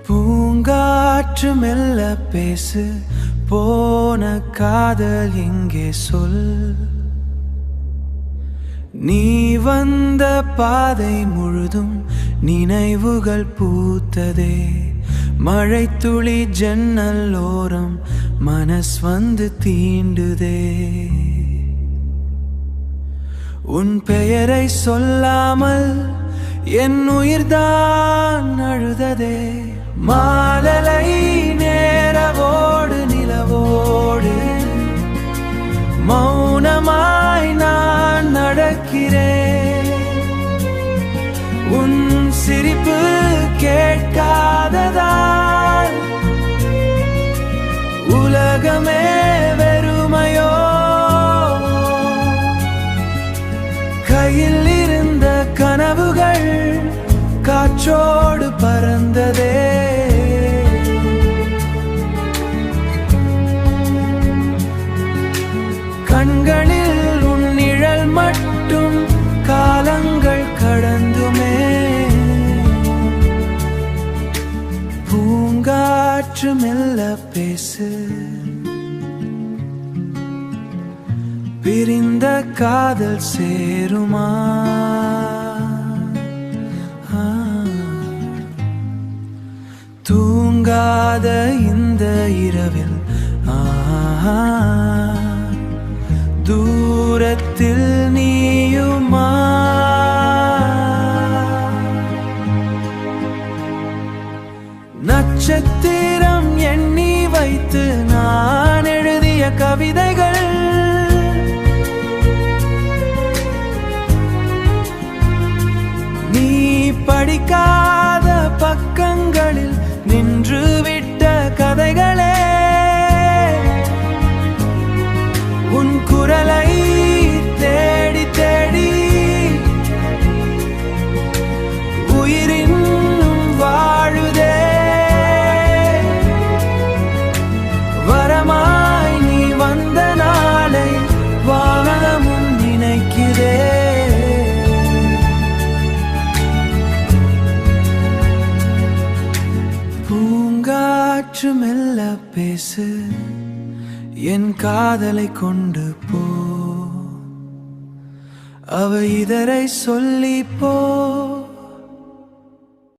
பூங்காற்று மெல்ல பேசு, போன காதல் எங்கே சொல். நீ வந்த பாதை முழுதும் நினைவுகள் பூத்ததே. மழை துளி ஜன்னல் ஓரம் மனஸ் வந்து தீண்டுதே. உன் பெயரை சொல்லாமல் என் உயிர்தான் அழுததே. மாலலை நேரவோடு நிலவோடு மௌனமாய் நான் நடக்கிறேன். உன் சிரிப்பு கேட்காததால் உலகமே வெறுமையோ. கையில் இருந்த கனவுகள் காற்றோடு பறந்ததே. கண்களில் உன் நிழல் மட்டும் காலங்கள் கடந்துமே. பூங்காற்று மெல்ல பேசு, பிரிந்த காதல் சேருமா. தூங்காத இந்த இரவில் தூரத்தில் நீயுமா. நட்சத்திரம் எண்ணி வைத்து நான் எழுதிய கவிதைகள் நீ படிக்காத பக்கங்களில் நின்று விட்ட கதைகளே. உன் குரலை தேடி தேடி உயிரின் வாழுதே. வரமாய் நீ வந்த நாளை வானமும் நினைக்கிறே. பூங்காற்று மெல்ல பேசு, என் காதலை கொண்டு போ. அவ இதரை சொல்லி போ.